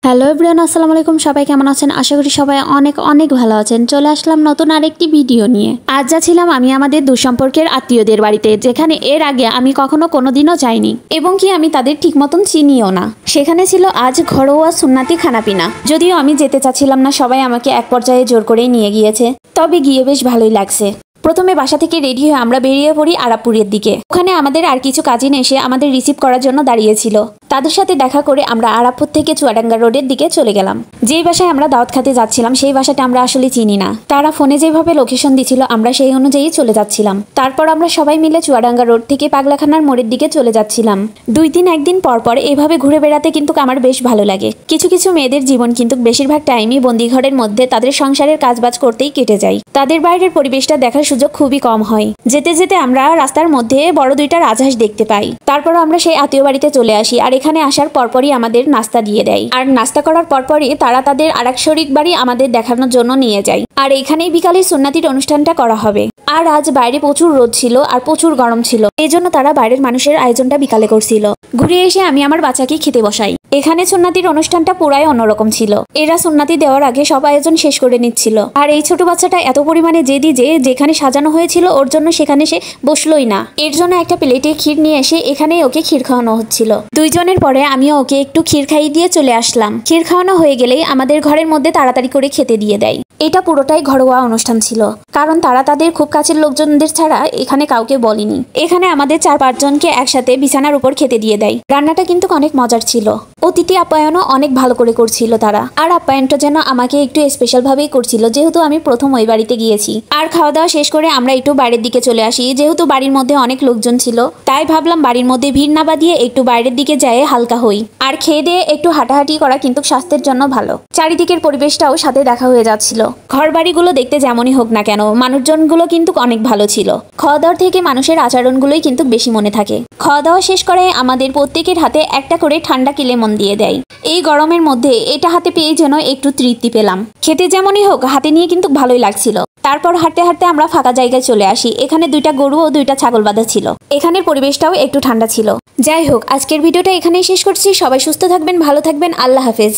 Hello everyone, আসসালামু আলাইকুম। সবাই কেমন আছেন? আশা করি সবাই অনেক অনেক ভালো আছেন। চলে আসলাম নতুন আরেকটি ভিডিও নিয়ে। আজ যাচ্ছিলাম আমি আমাদের দুঃসম্পর্কের আত্মীয়দের বাড়িতে, যেখানে এর আগে আমি কখনো কোনোদিনও যাইনি এবং কি আমি তাদের ঠিক মতন চিনিও না। সেখানে ছিল আজ ঘরোয়া সুন্নাতি খানাপিনা। যদিও আমি যেতে চাচ্ছিলাম না, সবাই আমাকে এক পর্যায়ে জোর করেই নিয়ে গিয়েছে। তবে গিয়ে বেশ ভালোই লাগছে। প্রথমে বাসা থেকে রেডি হয়ে আমরা বেরিয়ে পড়ি আরাপুরের দিকে। ওখানে আমাদের আর কিছু কাজিন এসে আমাদের রিসিভ করার জন্য দাঁড়িয়েছিল। তাদের সাথে দেখা করে আমরা আরাপুর থেকে চুয়াডাঙ্গা রোডের দিকে চলে গেলাম। যেই বাসায় আমরা দাওয়াত খেতে যাচ্ছিলাম সেই বাসাটা আমরা আসলে চিনি না। তারা ফোনে যেভাবে লোকেশন দিছিল আমরা সেই অনুযায়ী চলে যাচ্ছিলাম। তারপর আমরা সবাই মিলে চুয়াডাঙ্গা রোড থেকে পাগলাখানার মোড়ের দিকে চলে যাচ্ছিলাম। একদিন পর পর এভাবে ঘুরে বেড়াতে কিন্তু আমার বেশ ভালো লাগে। কিছু কিছু মেয়েদের জীবন কিন্তু বেশিরভাগ টাইমই বন্দিঘরের মধ্যে তাদের সংসারের কাজবাজ করতেই কেটে যায়। তাদের বাইরের পরিবেশটা দেখার সুযোগ খুবই কম হয়। যেতে যেতে আমরা রাস্তার মধ্যে বড় দুইটা রাজহাঁস দেখতে পাই। তারপর আমরা সেই আত্মীয় বাড়িতে চলে আসি। আর এখানে আসার পরপরই আমাদের নাস্তা দিয়ে দেয়। আর নাস্তা করার পরপরই তারা তাদের আরেক শরিক বাড়ি আমাদের দেখানোর জন্য নিয়ে যায়। আর এখানেই বিকালে সুন্নাতির অনুষ্ঠানটা করা হবে। আর আজ বাইরে প্রচুর রোদ ছিল আর প্রচুর গরম ছিল, এই জন্য তারা বাইরের মানুষের আয়োজনটা বিকালে করছিল। ঘুরে এসে আমি আমার বাচ্চাকে খেতে বসাই। এখানে সুন্নাতির অনুষ্ঠানটা পুরাই অন্যরকম ছিল। এরা সুন্নাতি দেওয়ার আগে সব আয়োজন শেষ করে নিচ্ছিল। আর এই ছোট বাচ্চাটা এত পরিমাণে জেদি যে যেখানে সাজানো হয়েছিল ওর জন্য সেখানে সে বসলোই না। এর জন্য একটা প্লেটে ক্ষীর নিয়ে এসে এখানে ওকে ক্ষীর খাওয়ানো হচ্ছিল। দুইজনের পরে আমিও ওকে একটু ক্ষীর খাইয়ে দিয়ে চলে আসলাম। ক্ষীর খাওয়ানো হয়ে গেলেই আমাদের ঘরের মধ্যে তাড়াতাড়ি করে খেতে দিয়ে দেয়। এটা পুরোটাই ঘরোয়া অনুষ্ঠান ছিল, কারণ তারা তাদের খুব কাছের লোকজনদের ছাড়া এখানে কাউকে বলেনি। এখানে আমাদের 4-5 জনকে একসাথে বিছানার উপর খেতে দিয়ে দেয়। রান্নাটা কিন্তু অনেক মজার ছিল। অতিথি আপ্যায়নও অনেক ভালো করে করছিল তারা। আর আপ্যায়নটা যেন আমাকে একটু স্পেশাল ভাবেই করছিল, যেহেতু আমি প্রথম ওই বাড়িতে গিয়েছি। আর খাওয়া দাওয়া শেষ করে আমরা একটু বাইরের দিকে চলে আসি। যেহেতু বাড়ির মধ্যে অনেক লোকজন ছিল, তাই ভাবলাম বাড়ির মধ্যে ভিড় না বাঁধিয়ে একটু বাইরের দিকে যেয়ে হালকা হই। আর খেয়ে দিয়ে একটু হাঁটাহাঁটি করা কিন্তু স্বাস্থ্যের জন্য ভালো। চারিদিকের পরিবেশটাও সাথে দেখা হয়ে যাচ্ছিল। ঘর বাড়িগুলো দেখতে যেমনই হোক না কেন, মানুষজনগুলো কিন্তু অনেক ভালো ছিল। খাওয়া দাওয়ার থেকে মানুষের আচরণগুলোই কিন্তু বেশি মনে থাকে। খাওয়া দাওয়া শেষ করে আমাদের প্রত্যেকের হাতে একটা করে ঠান্ডা লেমন দিয়ে দেয়। এই গরমের মধ্যে এটা হাতে পেয়ে যেন একটু তৃপ্তি পেলাম। খেতে যেমনই হোক হাতে নিয়ে কিন্তু ভালোই লাগছিল। তারপর হাঁটতে হাঁটতে আমরা ফাঁকা জায়গায় চলে আসি। এখানে 2টা গরু ও 2টা ছাগল বাঁধা ছিল। এখানের পরিবেশটাও একটু ঠান্ডা ছিল। যাই হোক, আজকের ভিডিওটা এখানেই শেষ করছি। সবাই সুস্থ থাকবেন, ভালো থাকবেন। আল্লাহ হাফেজ।